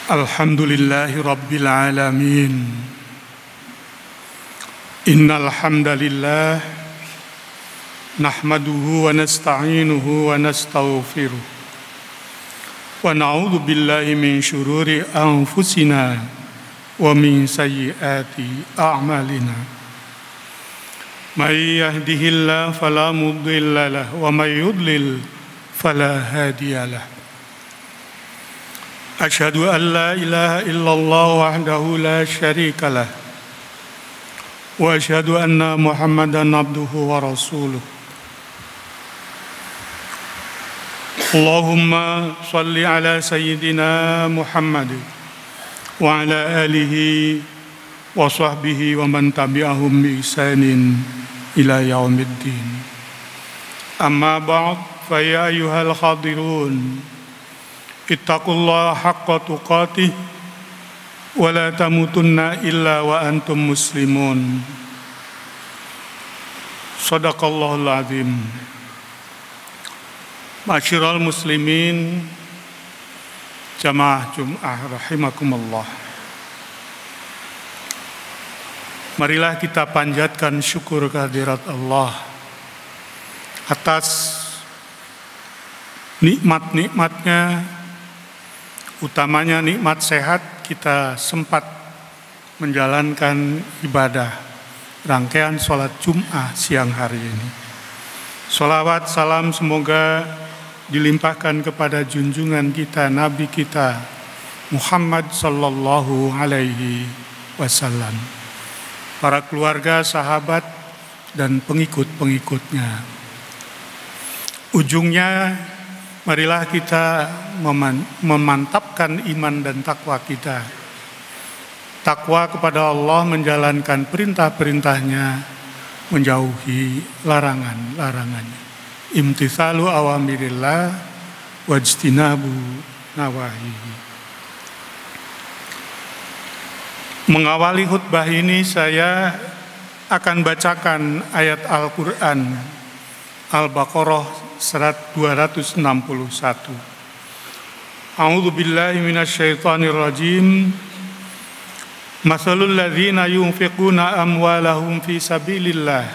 Alhamdulillahi Rabbil Alamin. Innal hamdalillah nahmaduhu wa nasta'inuhu wa nastaghfiruh wa na'udzu billahi min syururi anfusina wa min sayyiati a'malina. May yahdihillahu fala mudilla lahu wa may yudlil fala hadiya lahu. Asyhadu an la ilaha illallah wahdahu la syarika lah wa asyhadu anna Muhammadan abduhu wa rasuluh. Allahumma salli ala sayyidina Muhammad wa ala alihi wa sahbihi wa man tabi'ahum bi ihsanin ila yaumiddin. Amma ba'd, fa ya ayyuhal hadirun, ittaqullaha haqqa tuqatih wa la tamutunna illa wa antum muslimun. Shadaqallahul azim. Ma'asyiral muslimin, jamaah Jum'ah rahimakumullah. Marilah kita panjatkan syukur kehadirat Allah atas nikmat-nikmatnya, utamanya nikmat sehat. Kita sempat menjalankan ibadah rangkaian sholat Jum'ah siang hari ini. Sholawat salam semoga dilimpahkan kepada junjungan kita, Nabi kita Muhammad sallallahu alaihi wasallam, para keluarga, sahabat, dan pengikut-pengikutnya. Ujungnya, marilah kita memantapkan iman dan takwa kita. Takwa kepada Allah, menjalankan perintah-perintahnya, menjauhi larangan-larangannya. Imtithalu awamirillah wajtinabu nawahihi. Mengawali khutbah ini saya akan bacakan ayat Al-Quran Al-Baqarah surat 261. A'udzu billahi minasyaitonir rajim. Mathalul ladzina yunfiquna amwalahum fi sabilillah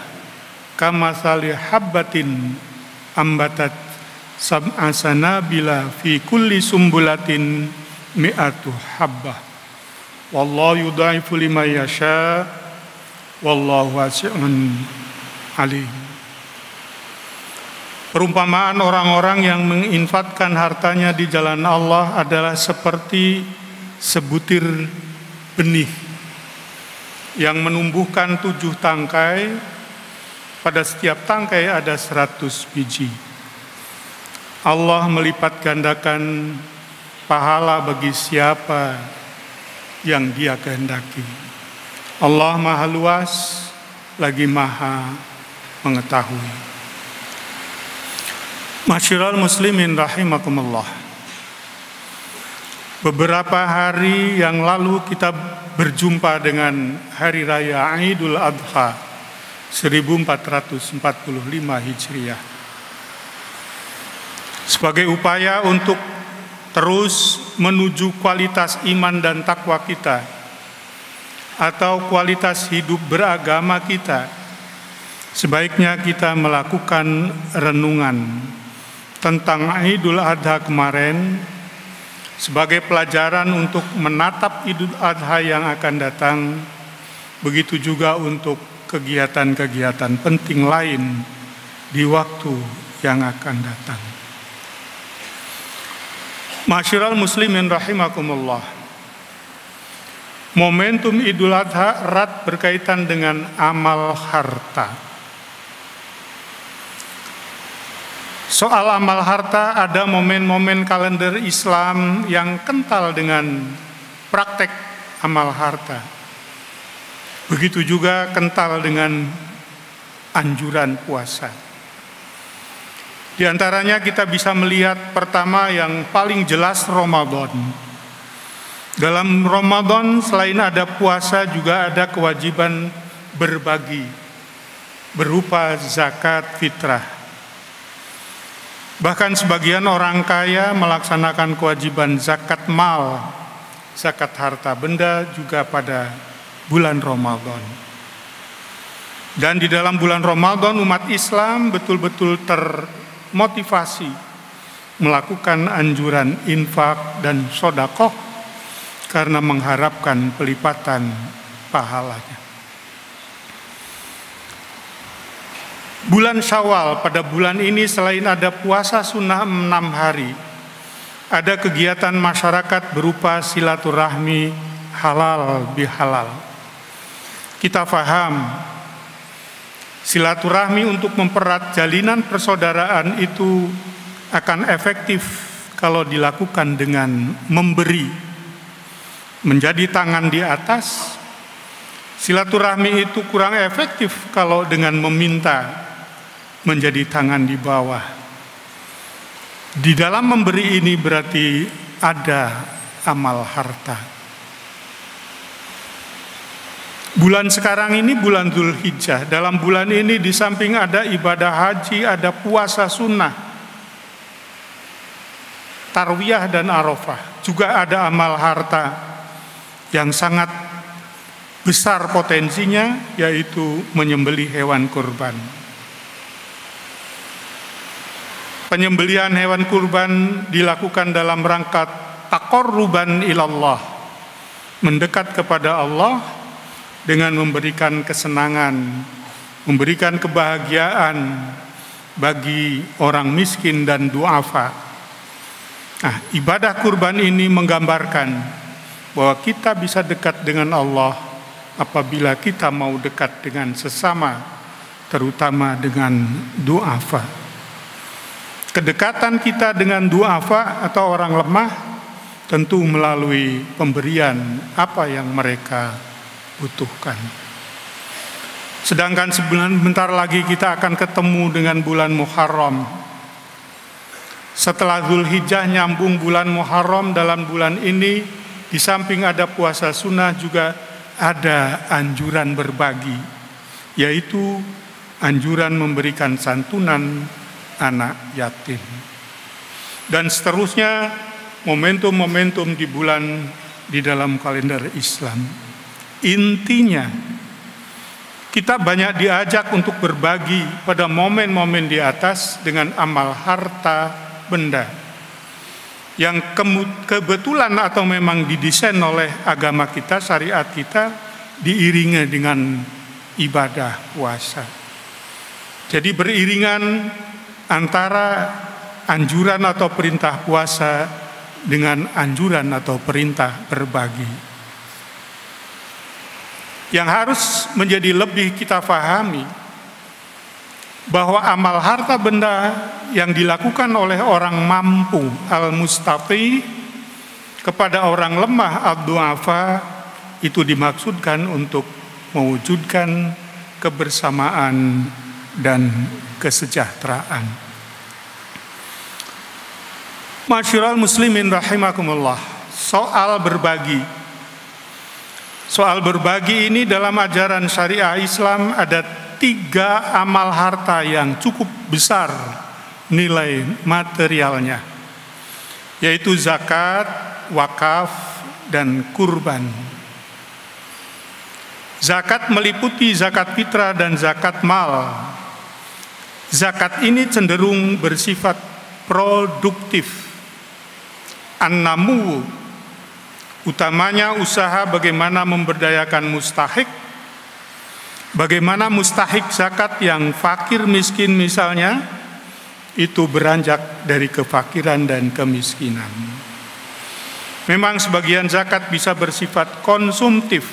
kamathali habbatin ambatat sab'a sanabila fi kulli sumbulatin mi'atu habbah. Wallahu yudha'ifu liman yasha wallahu wasi'un alim. Perumpamaan orang-orang yang menginfakkan hartanya di jalan Allah adalah seperti sebutir benih yang menumbuhkan 7 tangkai. Pada setiap tangkai ada 100 biji. Allah melipat gandakan pahala bagi siapa yang Dia kehendaki. Allah Maha luas lagi Maha mengetahui. Ma'asyiral muslimin rahimakumullah. Beberapa hari yang lalu kita berjumpa dengan Hari Raya Idul Adha 1445 Hijriah. Sebagai upaya untuk terus menuju kualitas iman dan takwa kita, atau kualitas hidup beragama kita, sebaiknya kita melakukan renungan tentang Idul Adha kemarin sebagai pelajaran untuk menatap Idul Adha yang akan datang. Begitu juga untuk kegiatan-kegiatan penting lain di waktu yang akan datang. Ma'asyiral muslimin rahimakumullah. Momentum Idul Adha erat berkaitan dengan amal harta. Soal amal harta, ada momen-momen kalender Islam yang kental dengan praktek amal harta. Begitu juga kental dengan anjuran puasa. Di antaranya kita bisa melihat pertama yang paling jelas Ramadan. Dalam Ramadan selain ada puasa juga ada kewajiban berbagi berupa zakat fitrah. Bahkan sebagian orang kaya melaksanakan kewajiban zakat mal zakat harta benda juga pada bulan Ramadan. Dan di dalam bulan Ramadan umat Islam betul-betul termotivasi melakukan anjuran infak dan sedekah karena mengharapkan pelipatan pahalanya. Bulan Syawal, pada bulan ini selain ada puasa sunnah 6 hari, ada kegiatan masyarakat berupa silaturahmi halal bihalal. Kita paham, silaturahmi untuk mempererat jalinan persaudaraan itu akan efektif kalau dilakukan dengan memberi, menjadi tangan di atas. Silaturahmi itu kurang efektif kalau dengan meminta, menjadi tangan di bawah. Di dalam memberi ini berarti ada amal harta. Bulan sekarang ini bulan Dzulhijjah. Dalam bulan ini di samping ada ibadah haji, ada puasa sunnah, tarwiyah dan arafah. Juga ada amal harta yang sangat besar potensinya, yaitu menyembelih hewan kurban. Penyembelihan hewan kurban dilakukan dalam rangka taqarruban ilallah, mendekat kepada Allah dengan memberikan kesenangan, memberikan kebahagiaan bagi orang miskin dan duafa. Nah, ibadah kurban ini menggambarkan bahwa kita bisa dekat dengan Allah apabila kita mau dekat dengan sesama, terutama dengan duafa. Kedekatan kita dengan duafa atau orang lemah tentu melalui pemberian apa yang mereka butuhkan. Sedangkan sebentar lagi kita akan ketemu dengan bulan Muharram. Setelah Dzulhijjah nyambung bulan Muharram, dalam bulan ini di samping ada puasa sunnah juga ada anjuran berbagi, yaitu anjuran memberikan santunan anak yatim. Dan seterusnya momentum-momentum di bulan di dalam kalender Islam. Intinya, kita banyak diajak untuk berbagi pada momen-momen di atas dengan amal harta benda yang kebetulan atau memang didesain oleh agama kita, syariat kita, diiringi dengan ibadah puasa. Jadi beriringan antara anjuran atau perintah puasa dengan anjuran atau perintah berbagi. Yang harus menjadi lebih kita pahami bahwa amal harta benda yang dilakukan oleh orang mampu al-mustafi kepada orang lemah ad-du'afa itu dimaksudkan untuk mewujudkan kebersamaan dan kesejahteraan. Masyiral muslimin rahimakumullah, soal berbagi. Soal berbagi ini dalam ajaran syariah Islam ada 3 amal harta yang cukup besar nilai materialnya, yaitu zakat, wakaf, dan kurban. Zakat meliputi zakat fitrah dan zakat mal. Zakat ini cenderung bersifat produktif, an-namu, utamanya usaha bagaimana memberdayakan mustahik, bagaimana mustahik zakat yang fakir miskin misalnya, itu beranjak dari kefakiran dan kemiskinan. Memang sebagian zakat bisa bersifat konsumtif,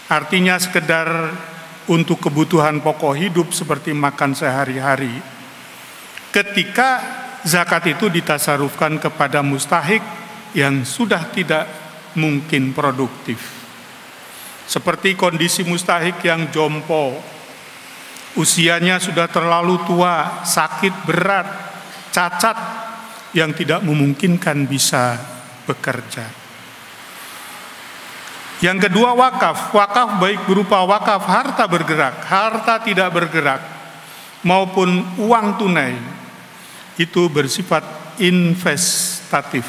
artinya sekedar untuk kebutuhan pokok hidup seperti makan sehari-hari. Ketika zakat itu ditasarufkan kepada mustahik yang sudah tidak mungkin produktif, seperti kondisi mustahik yang jompo, usianya sudah terlalu tua, sakit berat, cacat, yang tidak memungkinkan bisa bekerja. Yang kedua wakaf. Wakaf baik berupa wakaf harta bergerak, harta tidak bergerak, maupun uang tunai, itu bersifat investatif.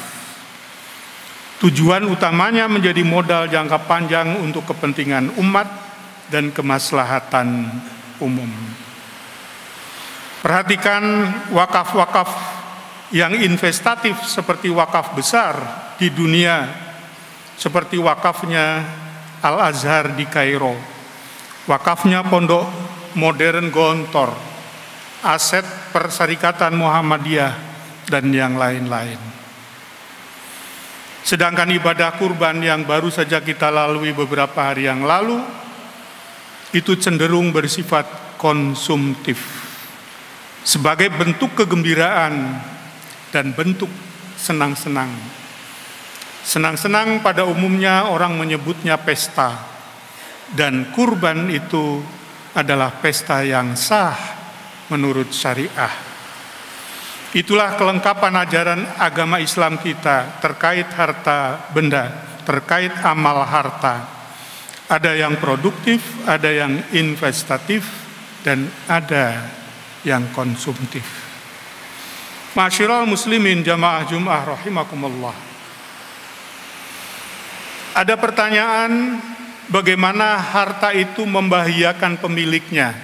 Tujuan utamanya menjadi modal jangka panjang untuk kepentingan umat dan kemaslahatan umum. Perhatikan wakaf-wakaf yang investatif seperti wakaf besar di dunia, seperti wakafnya Al-Azhar di Kairo, wakafnya Pondok Modern Gontor, aset Perserikatan Muhammadiyah, dan yang lain-lain. Sedangkan ibadah kurban yang baru saja kita lalui beberapa hari yang lalu, itu cenderung bersifat konsumtif, sebagai bentuk kegembiraan dan bentuk senang-senang. Senang-senang pada umumnya orang menyebutnya pesta, dan kurban itu adalah pesta yang sah menurut syariah. Itulah kelengkapan ajaran agama Islam kita terkait harta benda, terkait amal harta. Ada yang produktif, ada yang investatif, dan ada yang konsumtif. Ma'asyiral muslimin jamaah Jum'ah rahimakumullah. Ada pertanyaan, bagaimana harta itu membahayakan pemiliknya?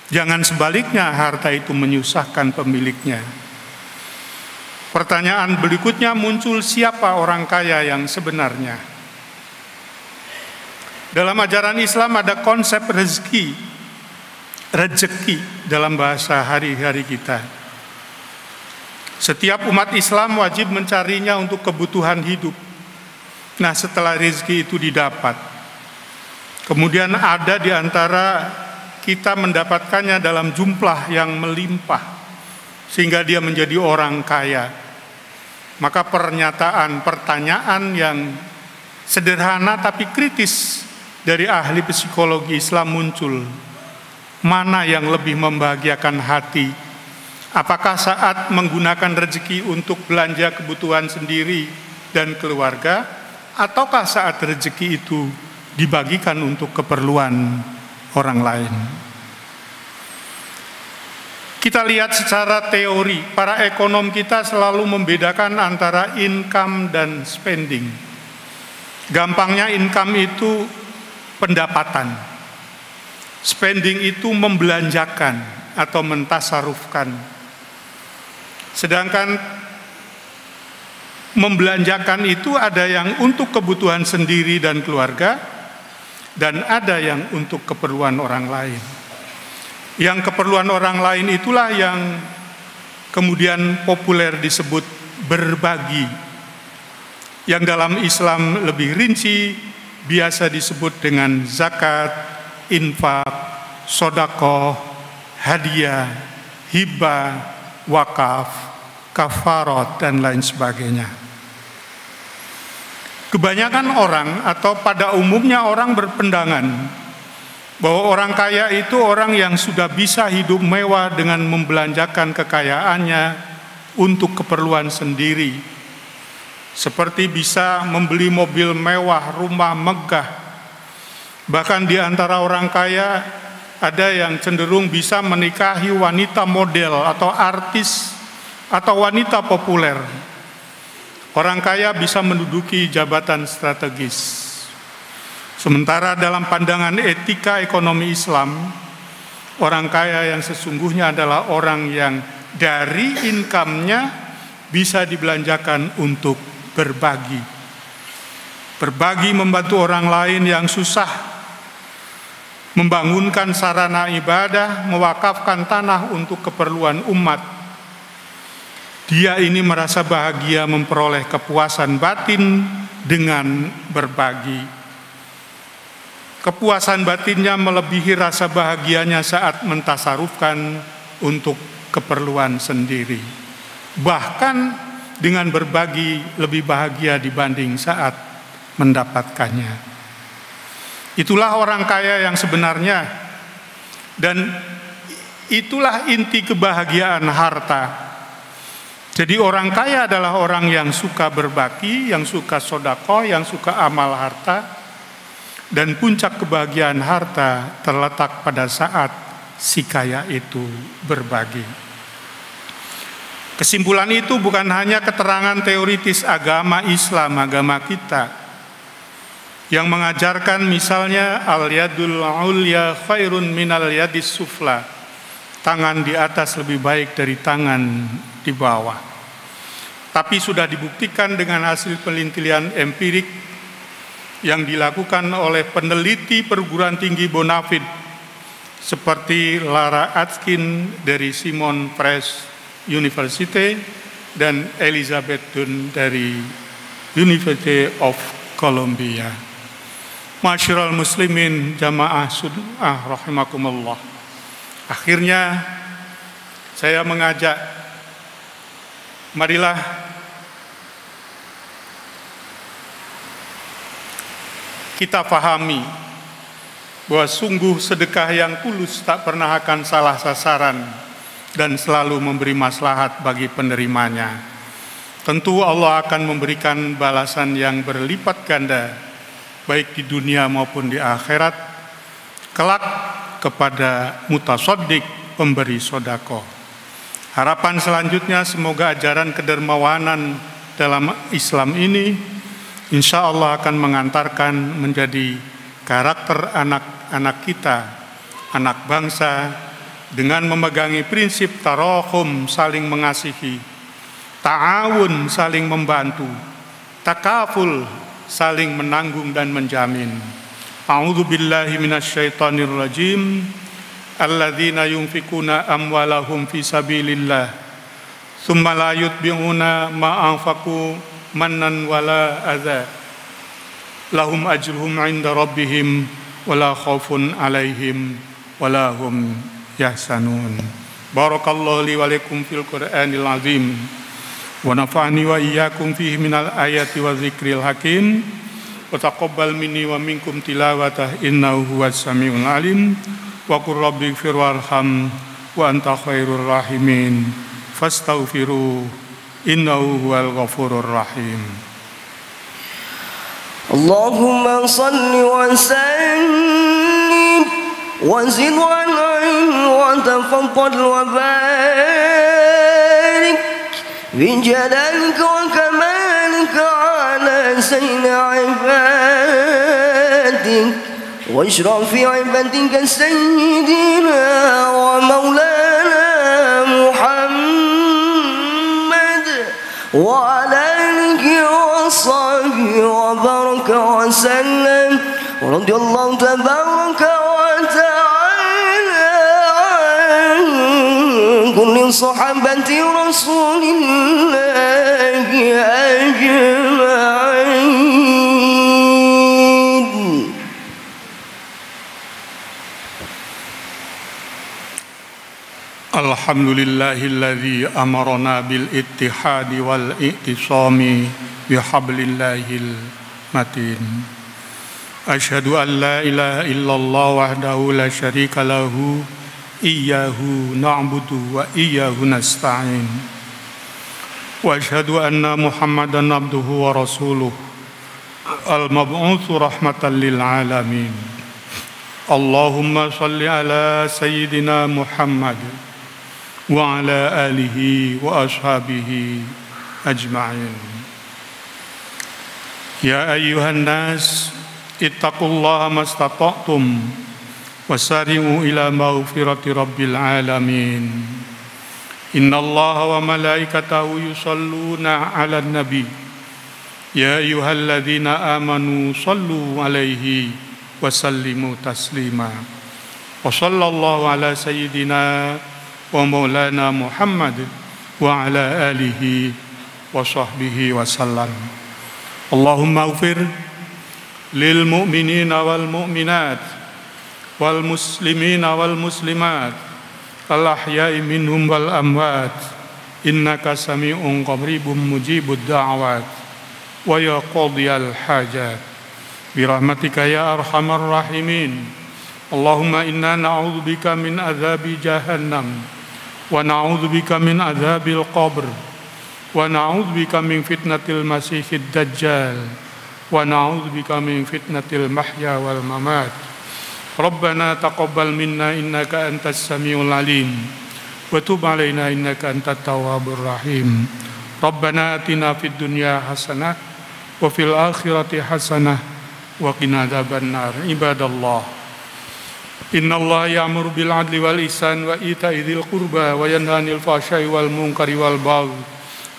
Jangan sebaliknya harta itu menyusahkan pemiliknya. Pertanyaan berikutnya muncul, siapa orang kaya yang sebenarnya? Dalam ajaran Islam ada konsep rezeki dalam bahasa hari-hari kita. Setiap umat Islam wajib mencarinya untuk kebutuhan hidup. Nah, setelah rezeki itu didapat, kemudian ada di antara kita mendapatkannya dalam jumlah yang melimpah, sehingga dia menjadi orang kaya. Maka pertanyaan yang sederhana tapi kritis dari ahli psikologi Islam muncul. Mana yang lebih membahagiakan hati? Apakah saat menggunakan rezeki untuk belanja kebutuhan sendiri dan keluarga, ataukah saat rezeki itu dibagikan untuk keperluan orang lain? Kita lihat secara teori, para ekonom kita selalu membedakan antara income dan spending. Gampangnya income itu pendapatan, spending itu membelanjakan atau mentasarufkan. Sedangkan membelanjakan itu ada yang untuk kebutuhan sendiri dan keluarga, dan ada yang untuk keperluan orang lain. Yang keperluan orang lain itulah yang kemudian populer disebut berbagi, yang dalam Islam lebih rinci biasa disebut dengan zakat, infak, sedekah, hadiah, hibah, wakaf, kafarat, dan lain sebagainya. Kebanyakan orang atau pada umumnya orang berpendangan bahwa orang kaya itu orang yang sudah bisa hidup mewah dengan membelanjakan kekayaannya untuk keperluan sendiri. Seperti bisa membeli mobil mewah, rumah megah. Bahkan di antara orang kaya ada yang cenderung bisa menikahi wanita model atau artis atau wanita populer. Orang kaya bisa menduduki jabatan strategis. Sementara dalam pandangan etika ekonomi Islam, orang kaya yang sesungguhnya adalah orang yang dari income-nya bisa dibelanjakan untuk berbagi. Berbagi membantu orang lain yang susah, membangunkan sarana ibadah, mewakafkan tanah untuk keperluan umat. Dia ini merasa bahagia memperoleh kepuasan batin dengan berbagi. Kepuasan batinnya melebihi rasa bahagianya saat mentasarufkan untuk keperluan sendiri. Bahkan dengan berbagi lebih bahagia dibanding saat mendapatkannya. Itulah orang kaya yang sebenarnya, dan itulah inti kebahagiaan harta. Jadi orang kaya adalah orang yang suka berbagi, yang suka sedekah, yang suka amal harta. Dan puncak kebahagiaan harta terletak pada saat si kaya itu berbagi. Kesimpulan itu bukan hanya keterangan teoritis agama Islam, agama kita, yang mengajarkan misalnya al-yadul ulya khairun minal yadis sufla, tangan di atas lebih baik dari tangan di bawah. Tapi sudah dibuktikan dengan hasil penelitian empirik yang dilakukan oleh peneliti perguruan tinggi Bonafide seperti Lara Atkin dari Simon Fresh University dan Elizabeth Dunn dari University of Columbia. Ma'asyiral muslimin jamaah sunnah rahimakumullah. Akhirnya saya mengajak, marilah kita pahami bahwa sungguh sedekah yang tulus tak pernah akan salah sasaran dan selalu memberi maslahat bagi penerimanya. Tentu Allah akan memberikan balasan yang berlipat ganda baik di dunia maupun di akhirat kelak kepada mutasaddiq, pemberi sedekah. Harapan selanjutnya semoga ajaran kedermawanan dalam Islam ini insya Allah akan mengantarkan menjadi karakter anak-anak kita, anak bangsa, dengan memegangi prinsip tarahum, saling mengasihi, ta'awun, saling membantu, takaful, saling menanggung dan menjamin. A'udzu billahi minasyaitonir rajim. Alladzina yunfikuna amwalahum fi sabilillah tsumma la yutbi'una ma anfaqu mannan wala adza lahum ajruhum 'inda rabbihim wala khaufun 'alaihim wala hum yahsanun. Barakallahu li wa lakum fil Qur'anil azim wa nafa'ani wa iyyakum fihi minal ayati wa dzikril hakim wa taqabbal minni wa minkum tilawatah innahu huwas samiul alim wa qur rabbi ighfir warham wa anta khairur rahimin fastaghfiru innahu huwal ghafurur rahim. Allahumma salli wa sallim wa zid wa an'im wa tafaddal wa barik bi jalalika wa kamalika ala sayyidina ibadik واشرف في عبادك سيدنا ومولانا محمد وعلى آله وصحبه وبارك وسلم ورضي الله تبارك وتعالى عن كل صحابة رسول الله أجمعين. Alhamdulillahilladzi amarna bil ittihadi wal i'tisami bihablillahil matin. Asyhadu an la ilaha illallah wahdahu la syarika lahu iyyahu na'budu wa iyyahu nasta'in. Wa asyhadu anna Muhammadan abduhu wa rasuluh al-mab'utsu rahmatan lil alamin. Allahumma shalli ala sayyidina Muhammad wa ala alihi wa ashabihi ajma'in. Ya ayyuhan nas ittaqullaha mastata'tum wasari'u ila maghfirati rabbil alamin. Innallaha wa malaikatahu yusalluna 'alan nabi. Ya ayyuhalladzina amanu sallu 'alaihi wa sallimu taslima. Wa sallallahu ala sayyidina wa maulana Muhammad wa ala alihi wa sahbihi wa sallam. Allahumma ighfir lil mu'minina wal mu'minat wal muslimina wal muslimat al ahya'i minhum wal amwat innaka sami'un qaribun mujibud da'awat wa ya qadiyal hajat bi rahmatika ya arhamar rahimin. Allahumma inna na'udzubika min adzabi jahannam wa na'udzubika min adzabil qabr wa na'udzubika min fitnatil masiihid dajjal wa na'udzubika min fitnatil mahya wal mamat. Rabbana taqabbal minna innaka antas samiul alim wa tub 'alaina innaka antat tawwabur rahim. Rabbana atina fid dunya hasanah wa fil akhirati hasanah wa qina adzabannar. Ibadallah, innallaha ya'muru bil 'adli wal ihsan wa ita'i dzil qurba wa yanha 'anil fahsya'i wal munkari wal baghi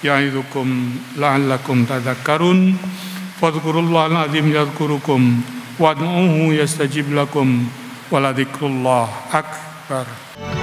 ya'idzukum la'allakum tadhakkarun. Fadhkurullahal 'azim yadhkurukum wad'uhu yastajib lakum wa la dzikrullahi akbar.